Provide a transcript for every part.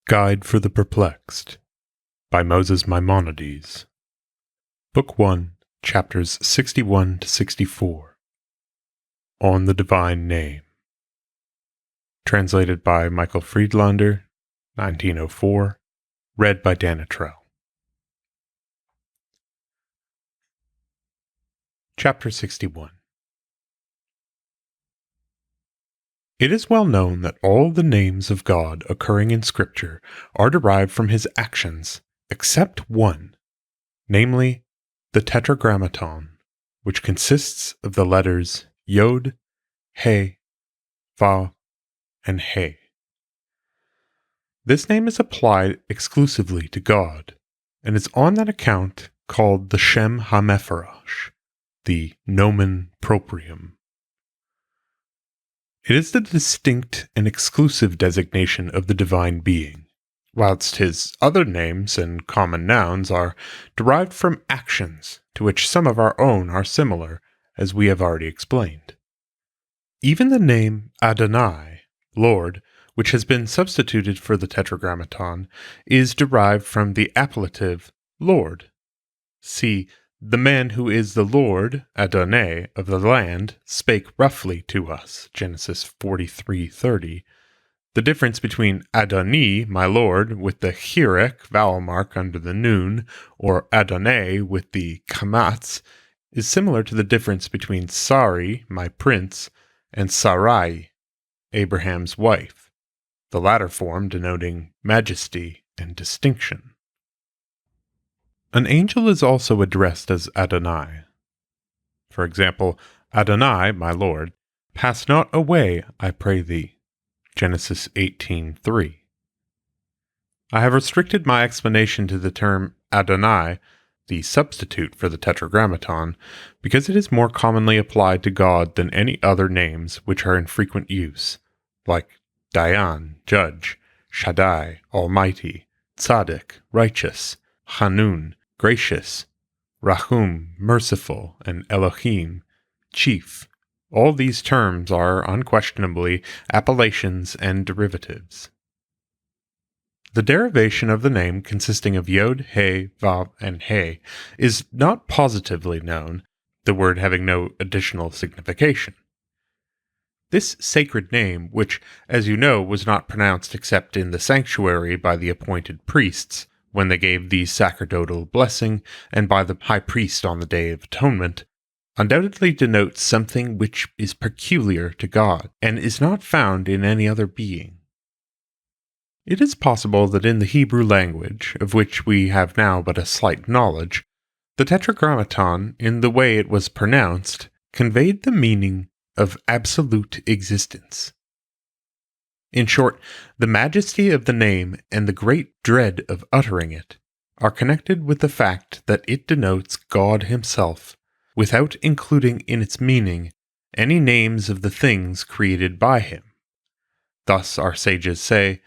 Guide for the Perplexed by Moses Maimonides. Book 1, chapters 61 to 64. On the Divine Name. Translated by Michael Friedlander, 1904. Read by Dana Trell. Chapter 61. It is well known that all the names of God occurring in Scripture are derived from his actions, except one, namely, the Tetragrammaton, which consists of the letters Yod, He, Vav, and He. This name is applied exclusively to God, and is on that account called the Shem HaMepharash, the Nomen Proprium. It is the distinct and exclusive designation of the divine being, whilst his other names and common nouns are derived from actions to which some of our own are similar, as we have already explained. Even the name Adonai, Lord, which has been substituted for the Tetragrammaton, is derived from the appellative Lord. See, the man who is the Lord, Adonai, of the land, spake roughly to us, Genesis 43:30. The difference between Adoni, my Lord, with the Hirek vowel mark under the nun, or Adonai with the Kamatz, is similar to the difference between Sari, my prince, and Sarai, Abraham's wife, the latter form denoting majesty and distinction. An angel is also addressed as Adonai. For example, Adonai, my Lord, pass not away, I pray thee. Genesis 18:3. I have restricted my explanation to the term Adonai, the substitute for the Tetragrammaton, because it is more commonly applied to God than any other names which are in frequent use, like Dayan, Judge, Shaddai, Almighty, Tzaddik, Righteous, Hanun, Gracious, Rahum, Merciful, and Elohim, Chief. All these terms are unquestionably appellations and derivatives. The derivation of the name consisting of Yod, He, Vav, and He is not positively known, the word having no additional signification. This sacred name, which, as you know, was not pronounced except in the sanctuary by the appointed priests, when they gave the sacerdotal blessing, and by the high priest on the Day of Atonement, undoubtedly denotes something which is peculiar to God, and is not found in any other being. It is possible that in the Hebrew language, of which we have now but a slight knowledge, the Tetragrammaton, in the way it was pronounced, conveyed the meaning of absolute existence. In short, the majesty of the name and the great dread of uttering it are connected with the fact that it denotes God himself, without including in its meaning any names of the things created by him. Thus our sages say,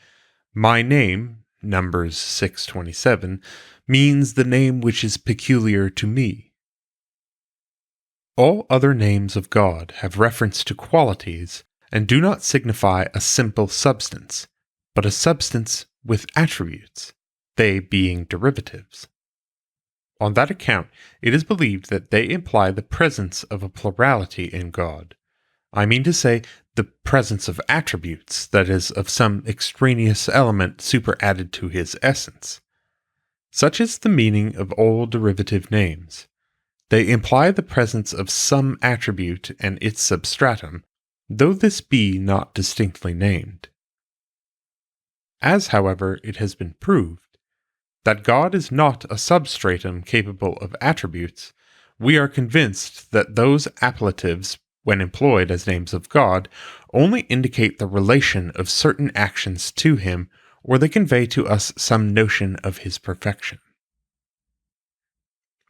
"My name," Numbers 6:27, means the name which is peculiar to me. All other names of God have reference to qualities and do not signify a simple substance, but a substance with attributes, they being derivatives. On that account, it is believed that they imply the presence of a plurality in God. I mean to say, the presence of attributes, that is, of some extraneous element superadded to his essence. Such is the meaning of all derivative names. They imply the presence of some attribute and its substratum, though this be not distinctly named. As, however, it has been proved that God is not a substratum capable of attributes, we are convinced that those appellatives, when employed as names of God, only indicate the relation of certain actions to him, or they convey to us some notion of his perfection.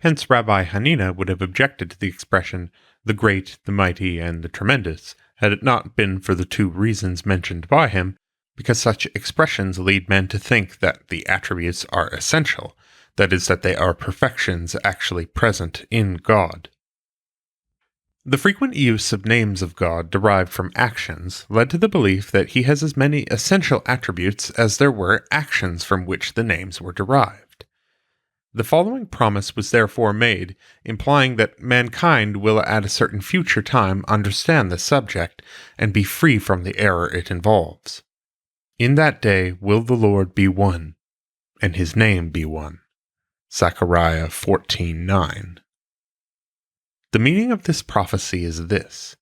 Hence Rabbi Hanina would have objected to the expression, the great, the mighty, and the tremendous, had it not been for the two reasons mentioned by him, because such expressions lead men to think that the attributes are essential, that is, that they are perfections actually present in God. The frequent use of names of God derived from actions led to the belief that he has as many essential attributes as there were actions from which the names were derived. The following promise was therefore made, implying that mankind will at a certain future time understand this subject and be free from the error it involves. In that day will the Lord be one, and his name be one. Zechariah 14:9. The meaning of this prophecy is this: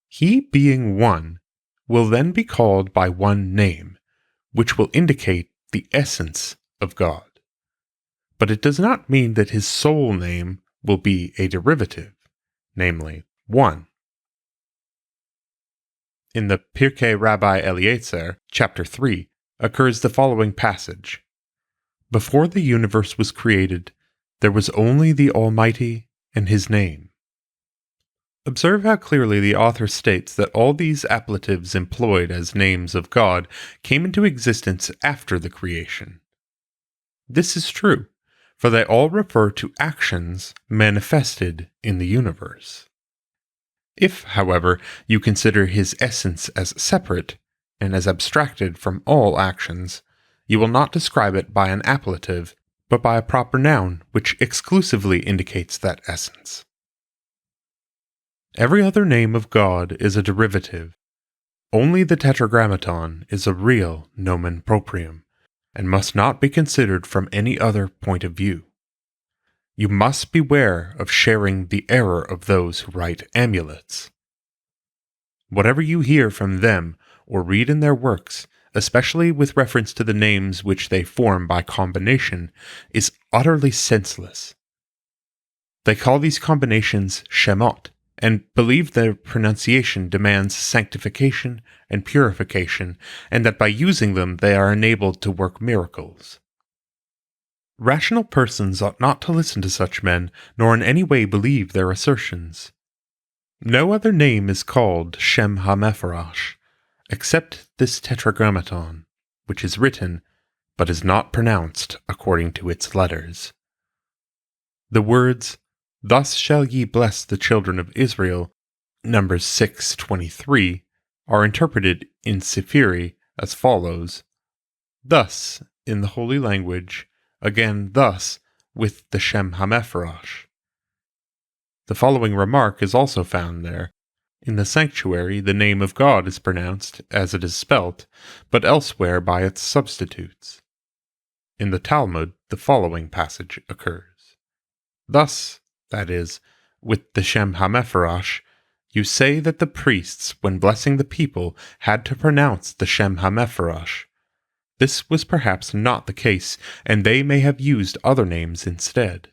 he being one will then be called by one name, which will indicate the essence of God. But it does not mean that his sole name will be a derivative, namely, one. In the Pirkei Rabbi Eliezer, chapter 3, occurs the following passage: Before the universe was created, there was only the Almighty and his name. Observe how clearly the author states that all these appellatives employed as names of God came into existence after the creation. This is true, for they all refer to actions manifested in the universe. If, however, you consider his essence as separate and as abstracted from all actions, you will not describe it by an appellative, but by a proper noun which exclusively indicates that essence. Every other name of God is a derivative. Only the Tetragrammaton is a real nomen proprium, and must not be considered from any other point of view. You must beware of sharing the error of those who write amulets. Whatever you hear from them or read in their works, especially with reference to the names which they form by combination, is utterly senseless. They call these combinations Shemot, and believe their pronunciation demands sanctification and purification, and that by using them they are enabled to work miracles. Rational persons ought not to listen to such men, nor in any way believe their assertions. No other name is called Shem HaMepharash, except this Tetragrammaton, which is written, but is not pronounced according to its letters. The words, "Thus shall ye bless the children of Israel," Numbers 6:23, are interpreted in Sifiri as follows: thus, in the holy language, again thus, with the Shem HaMepharash. The following remark is also found there. In the sanctuary, the name of God is pronounced as it is spelt, but elsewhere by its substitutes. In the Talmud, the following passage occurs: thus, that is, with the Shem HaMepharash, you say that the priests, when blessing the people, had to pronounce the Shem HaMepharash. This was perhaps not the case, and they may have used other names instead.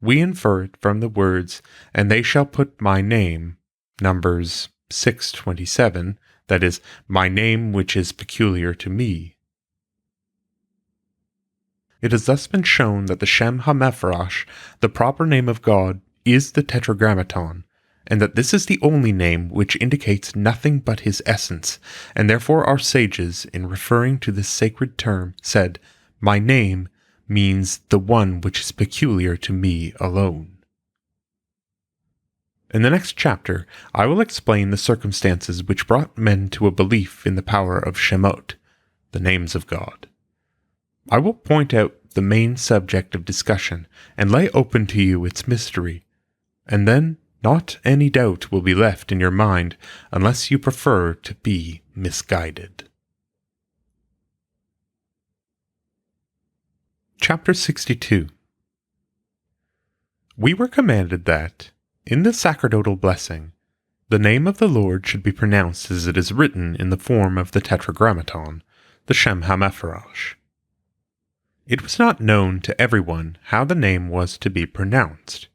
We infer it from the words, "And they shall put my name," Numbers 6:27, that is, my name which is peculiar to me. It has thus been shown that the Shem HaMepharash, the proper name of God, is the Tetragrammaton, and that this is the only name which indicates nothing but his essence, and therefore our sages, in referring to this sacred term, said, "My name" means the one which is peculiar to me alone. In the next chapter, I will explain the circumstances which brought men to a belief in the power of Shemot, the names of God. I will point out the main subject of discussion and lay open to you its mystery, and then not any doubt will be left in your mind unless you prefer to be misguided. Chapter 62. We were commanded that, in the sacerdotal blessing, the name of the Lord should be pronounced as it is written in the form of the Tetragrammaton, the Shem HaMepharash. It was not known to everyone how the name was to be pronounced,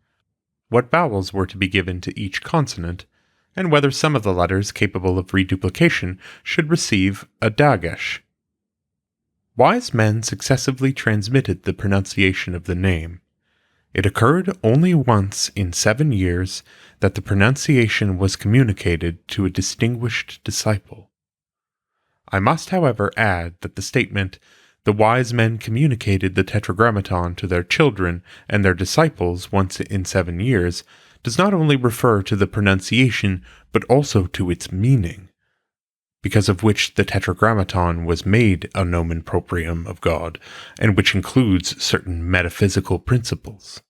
what vowels were to be given to each consonant, and whether some of the letters capable of reduplication should receive a dagesh. Wise men successively transmitted the pronunciation of the name. It occurred only once in 7 years that the pronunciation was communicated to a distinguished disciple. I must, however, add that the statement, "The wise men communicated the Tetragrammaton to their children and their disciples once in 7 years," does not only refer to the pronunciation, but also to its meaning, because of which the Tetragrammaton was made a nomen proprium of God, and which includes certain metaphysical principles.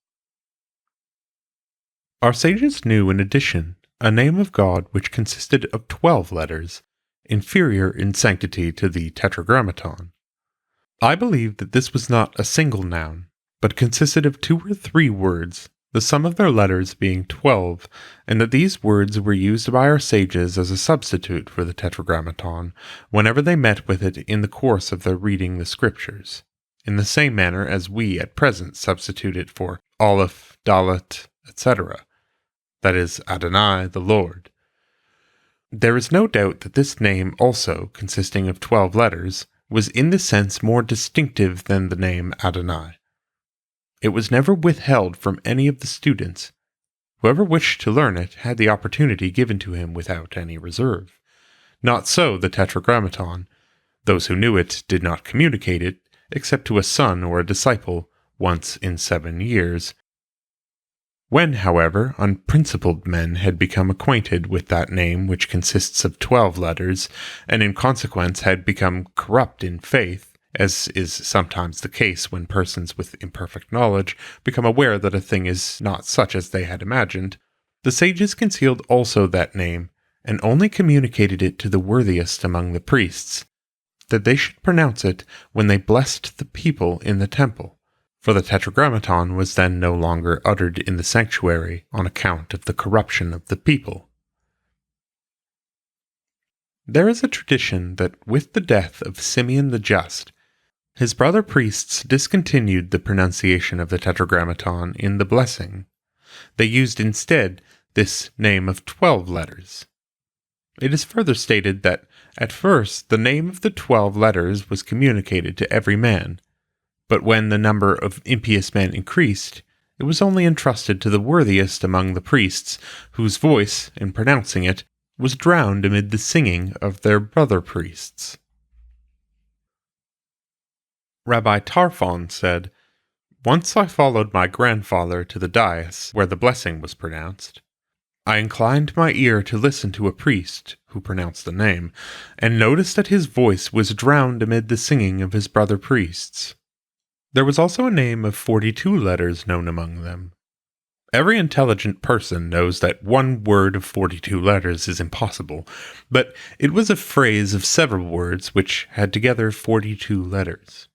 Our sages knew, in addition, a name of God which consisted of 12 letters, inferior in sanctity to the Tetragrammaton. I believe that this was not a single noun, but consisted of 2 or 3 words, the sum of their letters being 12, and that these words were used by our sages as a substitute for the Tetragrammaton whenever they met with it in the course of their reading the Scriptures, in the same manner as we at present substitute it for Aleph, Dalet, etc., that is, Adonai, the Lord. There is no doubt that this name also, consisting of 12 letters, was in this sense more distinctive than the name Adonai. It was never withheld from any of the students. Whoever wished to learn it had the opportunity given to him without any reserve. Not so the Tetragrammaton. Those who knew it did not communicate it, except to a son or a disciple, once in 7 years. When, however, unprincipled men had become acquainted with that name which consists of 12 letters, and in consequence had become corrupt in faith, as is sometimes the case when persons with imperfect knowledge become aware that a thing is not such as they had imagined, the sages concealed also that name, and only communicated it to the worthiest among the priests, that they should pronounce it when they blessed the people in the temple, for the Tetragrammaton was then no longer uttered in the sanctuary on account of the corruption of the people. There is a tradition that with the death of Simeon the Just, his brother priests discontinued the pronunciation of the Tetragrammaton in the blessing. They used instead this name of 12 letters. It is further stated that at first the name of the 12 letters was communicated to every man, but when the number of impious men increased, it was only entrusted to the worthiest among the priests, whose voice, in pronouncing it, was drowned amid the singing of their brother priests. Rabbi Tarfon said, "Once I followed my grandfather to the dais where the blessing was pronounced. I inclined my ear to listen to a priest, who pronounced the name, and noticed that his voice was drowned amid the singing of his brother priests. There was also a name of 42 letters known among them. Every intelligent person knows that one word of 42 letters is impossible, but it was a phrase of several words which had together 42 letters.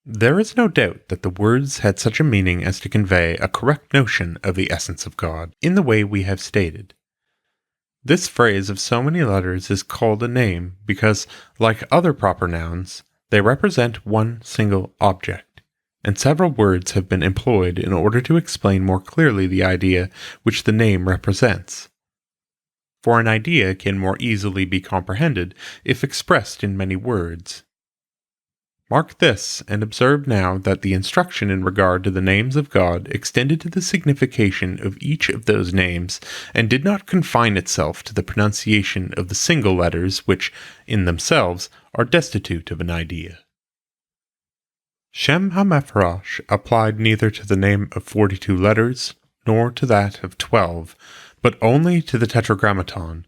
There is no doubt that the words had such a meaning as to convey a correct notion of the essence of God in the way we have stated. This phrase of so many letters is called a name because, like other proper nouns, they represent one single object, and several words have been employed in order to explain more clearly the idea which the name represents. For an idea can more easily be comprehended if expressed in many words. Mark this, and observe now that the instruction in regard to the names of God extended to the signification of each of those names, and did not confine itself to the pronunciation of the single letters which, in themselves, are destitute of an idea. Shem HaMephorash applied neither to the name of 42 letters, nor to that of 12, but only to the Tetragrammaton,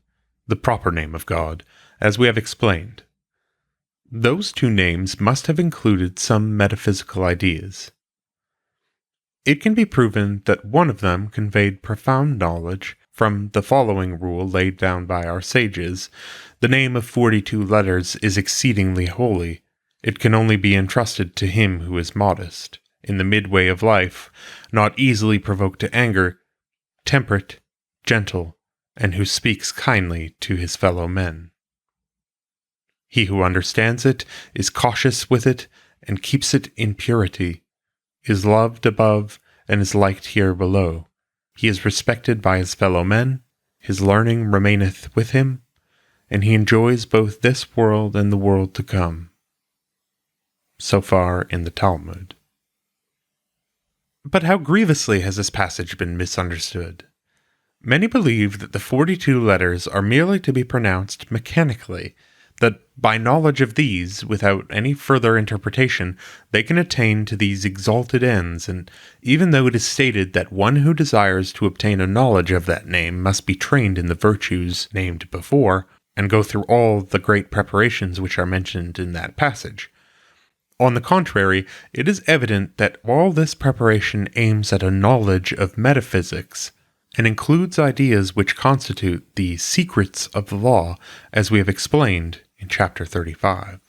the proper name of God, as we have explained. Those 2 names must have included some metaphysical ideas. It can be proven that one of them conveyed profound knowledge from the following rule laid down by our sages: the name of 42 letters is exceedingly holy. It can only be entrusted to him who is modest, in the midway of life, not easily provoked to anger, temperate, gentle, and who speaks kindly to his fellow men. He who understands it is cautious with it and keeps it in purity, is loved above and is liked here below. He is respected by his fellow men, his learning remaineth with him, and he enjoys both this world and the world to come." So far in the Talmud. But how grievously has this passage been misunderstood? Many believe that the 42 letters are merely to be pronounced mechanically, that by knowledge of these, without any further interpretation, they can attain to these exalted ends, and even though it is stated that one who desires to obtain a knowledge of that name must be trained in the virtues named before, and go through all the great preparations which are mentioned in that passage. On the contrary, it is evident that all this preparation aims at a knowledge of metaphysics, and includes ideas which constitute the secrets of the law, as we have explained in chapter 35.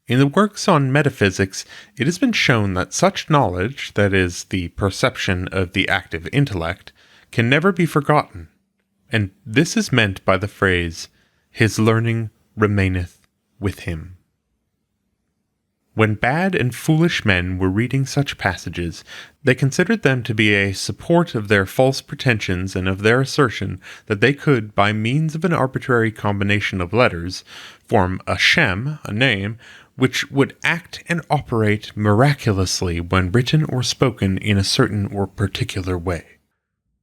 In the works on metaphysics, it has been shown that such knowledge, that is, the perception of the active intellect, can never be forgotten, and this is meant by the phrase, "His learning remaineth with him." When bad and foolish men were reading such passages, they considered them to be a support of their false pretensions and of their assertion that they could, by means of an arbitrary combination of letters, form a Shem, a name, which would act and operate miraculously when written or spoken in a certain or particular way.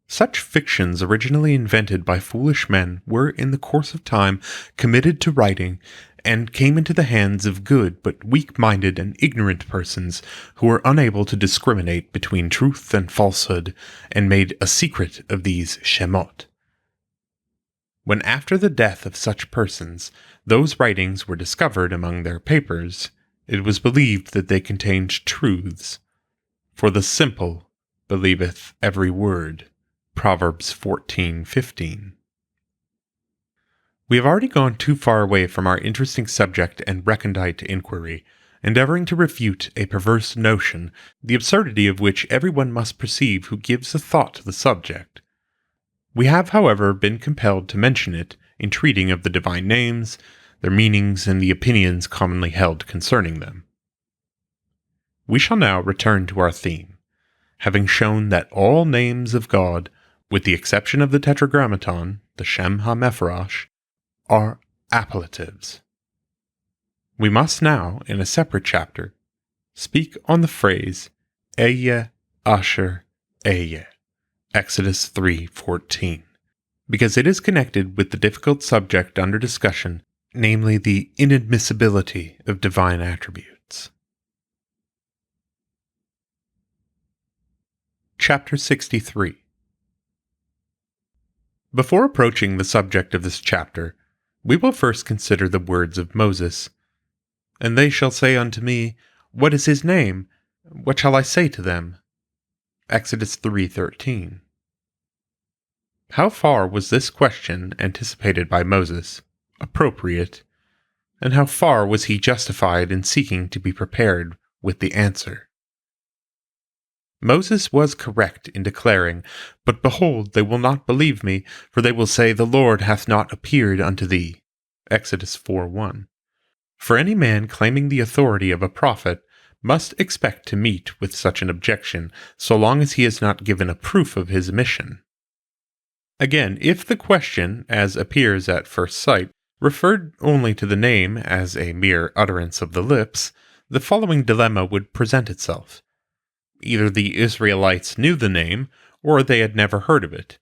Such fictions originally invented by foolish men were in the course of time committed to writing, and came into the hands of good but weak-minded and ignorant persons who were unable to discriminate between truth and falsehood, and made a secret of these Shemot. When after the death of such persons, those writings were discovered among their papers, it was believed that they contained truths. For the simple believeth every word. Proverbs 14:15. We have already gone too far away from our interesting subject and recondite inquiry, endeavoring to refute a perverse notion, the absurdity of which everyone must perceive who gives a thought to the subject. We have, however, been compelled to mention it in treating of the divine names, their meanings, and the opinions commonly held concerning them. We shall now return to our theme, having shown that all names of God, with the exception of the Tetragrammaton, the Shem HaMepharash, are appellatives. We must now, in a separate chapter, speak on the phrase Ehyeh Asher Ehyeh, Exodus 3:14, because it is connected with the difficult subject under discussion, namely the inadmissibility of divine attributes. Chapter 63. Before approaching the subject of this chapter, we will first consider the words of Moses. "And they shall say unto me, What is his name? What shall I say to them?" Exodus 3:13. How far was this question, anticipated by Moses, appropriate, and how far was he justified in seeking to be prepared with the answer? Moses was correct in declaring, "But behold, they will not believe me, for they will say, The Lord hath not appeared unto thee." Exodus 4:1. For any man claiming the authority of a prophet must expect to meet with such an objection, so long as he has not given a proof of his mission. Again, if the question, as appears at first sight, referred only to the name as a mere utterance of the lips, the following dilemma would present itself. Either the Israelites knew the name, or they had never heard of it.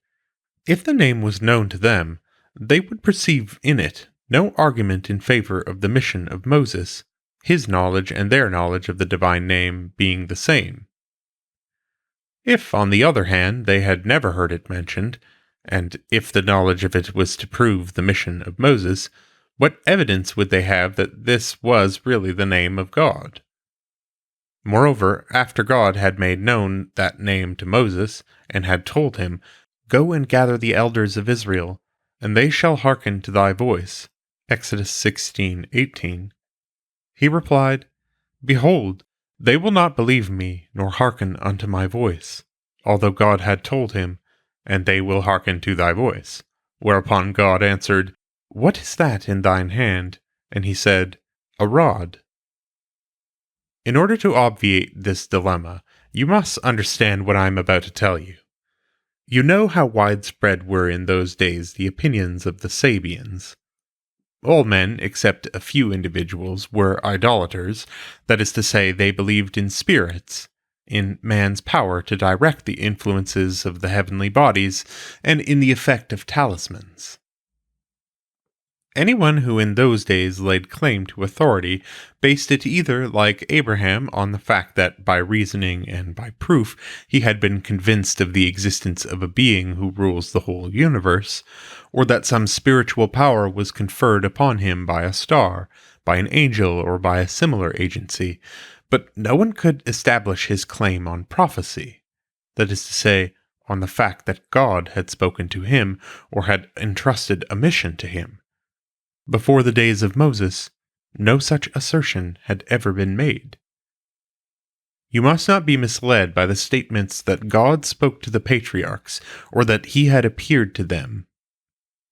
If the name was known to them, they would perceive in it no argument in favor of the mission of Moses, his knowledge and their knowledge of the divine name being the same. If, on the other hand, they had never heard it mentioned, and if the knowledge of it was to prove the mission of Moses, what evidence would they have that this was really the name of God? Moreover, after God had made known that name to Moses, and had told him, "Go and gather the elders of Israel, and they shall hearken to thy voice," Exodus 16:18, he replied, "Behold, they will not believe me, nor hearken unto my voice," although God had told him, "And they will hearken to thy voice." Whereupon God answered, "What is that in thine hand?" And he said, "A rod." In order to obviate this dilemma, you must understand what I am about to tell you. You know how widespread were in those days the opinions of the Sabians. All men, except a few individuals, were idolaters, that is to say, they believed in spirits, in man's power to direct the influences of the heavenly bodies, and in the effect of talismans. Anyone who in those days laid claim to authority based it either, like Abraham, on the fact that by reasoning and by proof he had been convinced of the existence of a being who rules the whole universe, or that some spiritual power was conferred upon him by a star, by an angel, or by a similar agency, but no one could establish his claim on prophecy, that is to say, on the fact that God had spoken to him or had entrusted a mission to him. Before the days of Moses, no such assertion had ever been made. You must not be misled by the statements that God spoke to the patriarchs, or that he had appeared to them.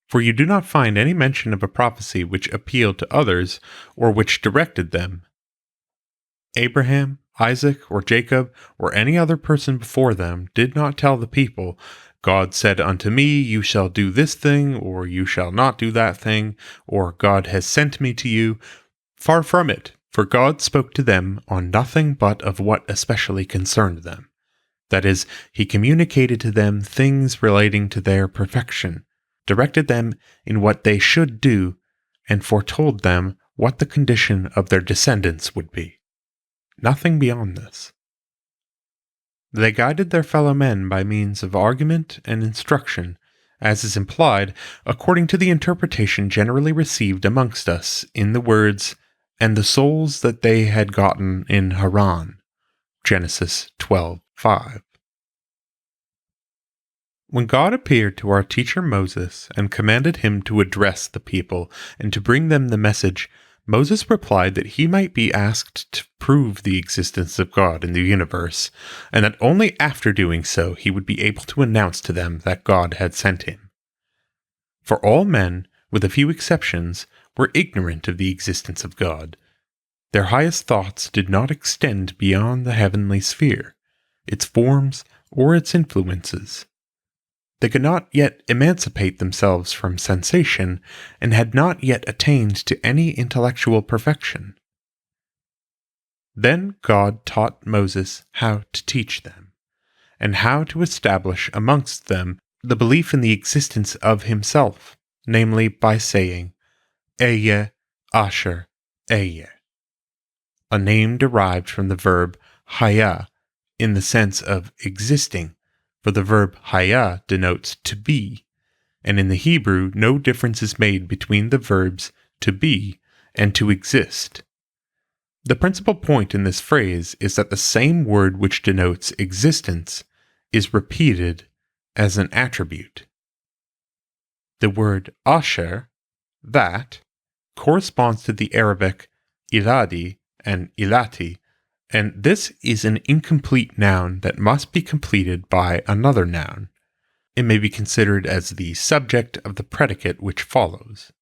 For you do not find any mention of a prophecy which appealed to others, or which directed them. Abraham, Isaac, or Jacob, or any other person before them did not tell the people, God said unto me, you shall do this thing, or you shall not do that thing, or God has sent me to you. Far from it, for God spoke to them on nothing but of what especially concerned them. That is, he communicated to them things relating to their perfection, directed them in what they should do, and foretold them what the condition of their descendants would be. Nothing beyond this. They guided their fellow men by means of argument and instruction, as is implied, according to the interpretation generally received amongst us in the words, and the souls that they had gotten in Haran. Genesis 12:5. When God appeared to our teacher Moses and commanded him to address the people and to bring them the message, Moses replied that he might be asked to prove the existence of God in the universe, and that only after doing so he would be able to announce to them that God had sent him. For all men, with a few exceptions, were ignorant of the existence of God. Their highest thoughts did not extend beyond the heavenly sphere, its forms, or its influences. They could not yet emancipate themselves from sensation, and had not yet attained to any intellectual perfection. Then God taught Moses how to teach them, and how to establish amongst them the belief in the existence of himself, namely by saying, Ehyeh, Asher, Ehyeh, a name derived from the verb hayah, in the sense of existing, for the verb hayah denotes to be, and in the Hebrew no difference is made between the verbs to be and to exist. The principal point in this phrase is that the same word which denotes existence is repeated as an attribute. The word asher, that, corresponds to the Arabic iladi and ilati, and this is an incomplete noun that must be completed by another noun. It may be considered as the subject of the predicate which follows.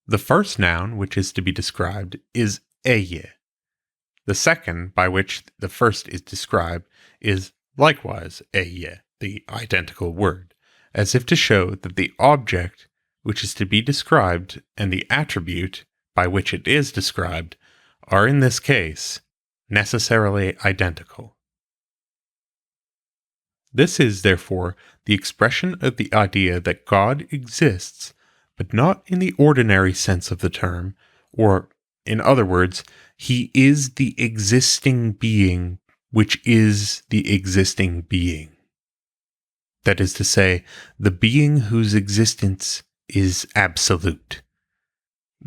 The first noun which is to be described is Ehyeh. The second, by which the first is described, is likewise Ehyeh, the identical word, as if to show that the object which is to be described and the attribute by which it is described are in this case necessarily identical. This is, therefore, the expression of the idea that God exists, but not in the ordinary sense of the term, or, in other words, he is the existing being which is the existing being. That is to say, the being whose existence is absolute.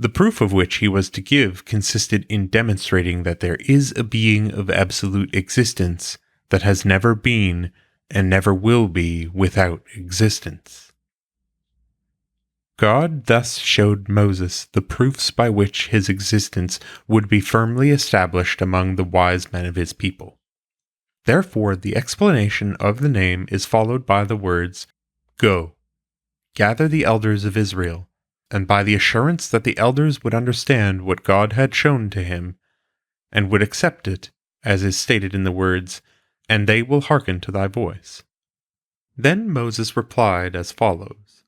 The proof of which he was to give consisted in demonstrating that there is a being of absolute existence that has never been and never will be without existence. God thus showed Moses the proofs by which his existence would be firmly established among the wise men of his people. Therefore, the explanation of the name is followed by the words, Go, gather the elders of Israel, and by the assurance that the elders would understand what God had shown to him, and would accept it, as is stated in the words, and they will hearken to thy voice. Then Moses replied as follows,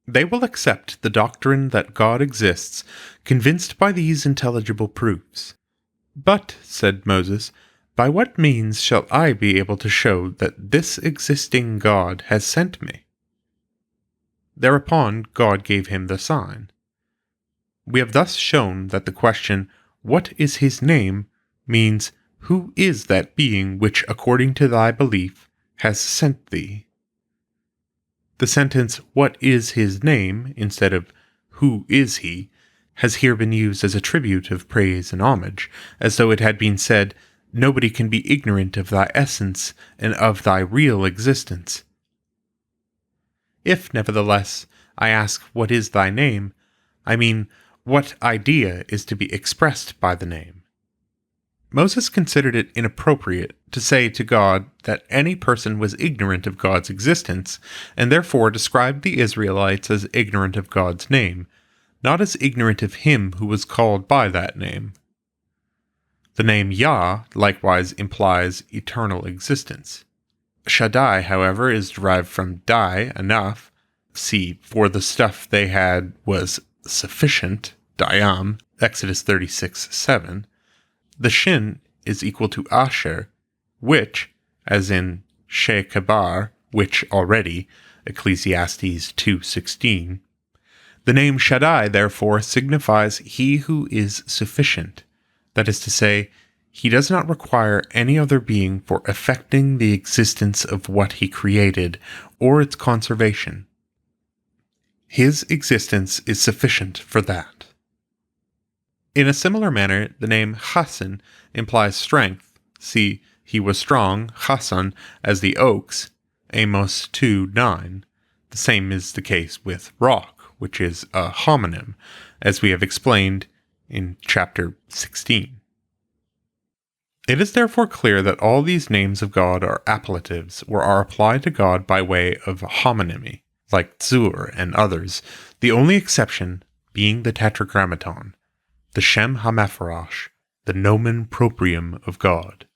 They will accept the doctrine that God exists, convinced by these intelligible proofs. But, said Moses, by what means shall I be able to show that this existing God has sent me? Thereupon God gave him the sign, We have thus shown that the question, "What is his name?" means, "Who is that being which, according to thy belief, has sent thee?" The sentence, "What is his name?" instead of "Who is he?" has here been used as a tribute of praise and homage, as though it had been said, "Nobody can be ignorant of thy essence and of thy real existence." If, nevertheless, I ask, "What is thy name?" I mean, what idea is to be expressed by the name? Moses considered it inappropriate to say to God that any person was ignorant of God's existence, and therefore described the Israelites as ignorant of God's name, not as ignorant of him who was called by that name. The name Yah likewise implies eternal existence. Shaddai, however, is derived from Dai, enough. See, for the stuff they had was sufficient, Dayam, Exodus 36:7. The shin is equal to Asher, which, as in Shekabar, which already, Ecclesiastes 2:16. The name Shaddai, therefore, signifies he who is sufficient. That is to say, he does not require any other being for effecting the existence of what he created or its conservation. His existence is sufficient for that. In a similar manner, the name Chassan implies strength. See, he was strong, Chassan, as the oaks, Amos 2:9. The same is the case with rock, which is a homonym, as we have explained in chapter 16. It is therefore clear that all these names of God are appellatives, or are applied to God by way of homonymy, like Zur and others, the only exception being the Tetragrammaton, the Shem HaMepharash, the nomen proprium of God,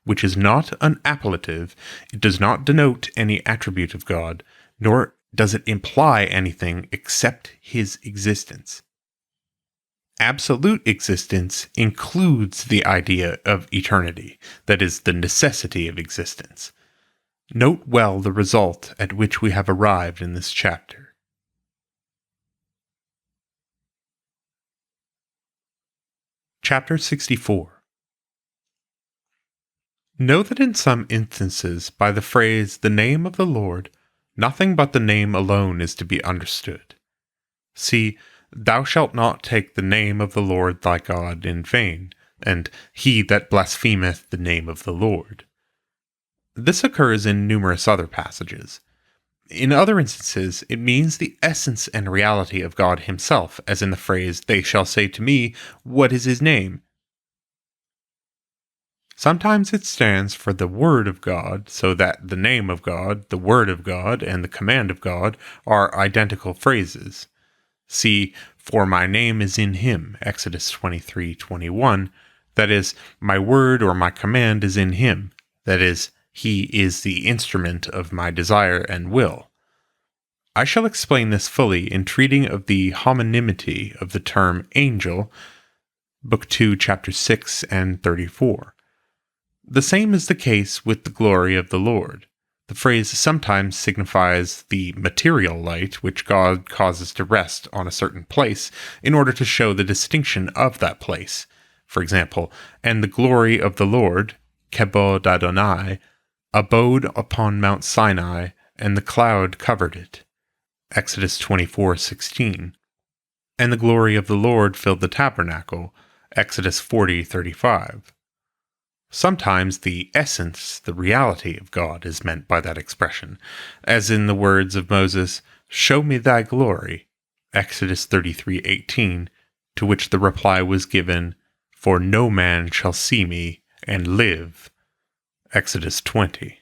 which is not an appellative. It does not denote any attribute of God, nor does it imply anything except his existence. Absolute existence includes the idea of eternity, that is, the necessity of existence. Note well the result at which we have arrived in this chapter. Chapter 64. Know that in some instances, by the phrase, "the name of the Lord," nothing but the name alone is to be understood. See, "Thou shalt not take the name of the Lord thy God in vain," and "he that blasphemeth the name of the Lord." This occurs in numerous other passages. In other instances, it means the essence and reality of God himself, as in the phrase, "They shall say to me, what is his name?" Sometimes it stands for the Word of God, so that the name of God, the Word of God, and the command of God are identical phrases. See, "For my name is in him," Exodus 23:21. That is, my word or my command is in him. That is, he is the instrument of my desire and will. I shall explain this fully in treating of the homonymity of the term angel, Book 2, Chapter 6 and 34. The same is the case with the glory of the Lord. The phrase sometimes signifies the material light which God causes to rest on a certain place in order to show the distinction of that place. For example, "And the glory of the Lord, Kebod Adonai, abode upon Mount Sinai, and the cloud covered it." Exodus 24:16. "And the glory of the Lord filled the tabernacle." Exodus 40:35. Sometimes the essence, the reality of God is meant by that expression, as in the words of Moses, "Show me thy glory," Exodus 33:18, to which the reply was given, "For no man shall see me and live," Exodus 20.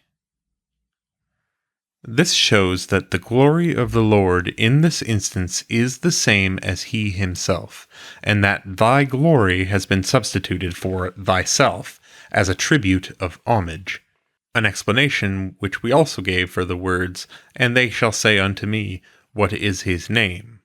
This shows that the glory of the Lord in this instance is the same as he himself, and that thy glory has been substituted for thyself as a tribute of homage, an explanation which we also gave for the words, "And they shall say unto me, what is his name?"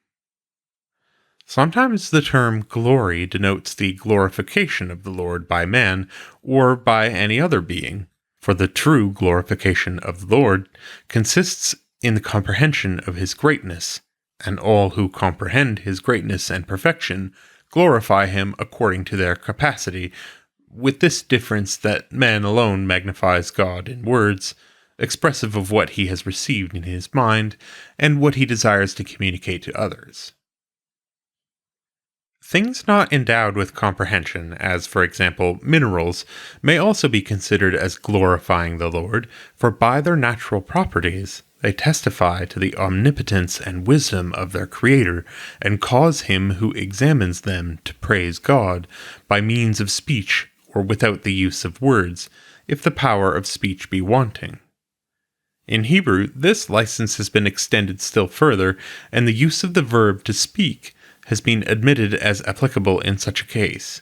Sometimes the term glory denotes the glorification of the Lord by man or by any other being, for the true glorification of the Lord consists in the comprehension of his greatness, and all who comprehend his greatness and perfection glorify him according to their capacity, with this difference that man alone magnifies God in words, expressive of what he has received in his mind, and what he desires to communicate to others. Things not endowed with comprehension, as for example minerals, may also be considered as glorifying the Lord, for by their natural properties they testify to the omnipotence and wisdom of their Creator, and cause him who examines them to praise God by means of speech or without the use of words, if the power of speech be wanting. In Hebrew, this license has been extended still further, and the use of the verb to speak has been admitted as applicable in such a case.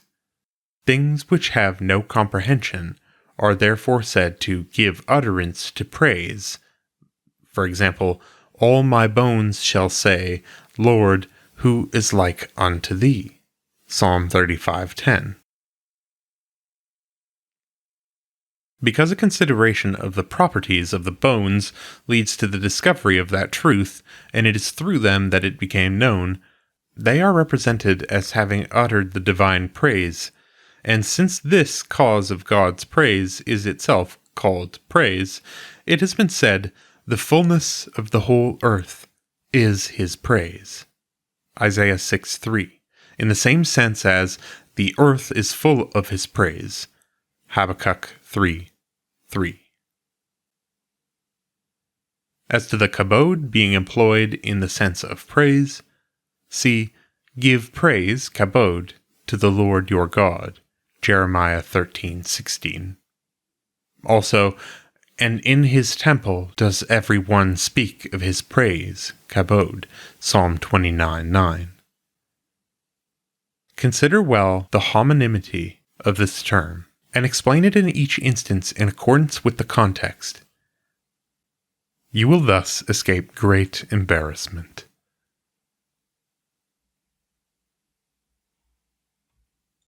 Things which have no comprehension are therefore said to give utterance to praise. For example, all my bones shall say, Lord, who is like unto thee? Psalm 35:10. Because a consideration of the properties of the bones leads to the discovery of that truth, and it is through them that it became known, they are represented as having uttered the divine praise, and since this cause of God's praise is itself called praise, it has been said, the fullness of the whole earth is his praise. Isaiah 6:3, in the same sense as, the earth is full of his praise. Habakkuk 3:3. As to the kabod being employed in the sense of praise, see, give praise, kabod, to the Lord your God, Jeremiah 13:16. Also, and in his temple does every one speak of his praise, kabod, Psalm 29:9. Consider well the homonymity of this term, and explain it in each instance in accordance with the context. You will thus escape great embarrassment.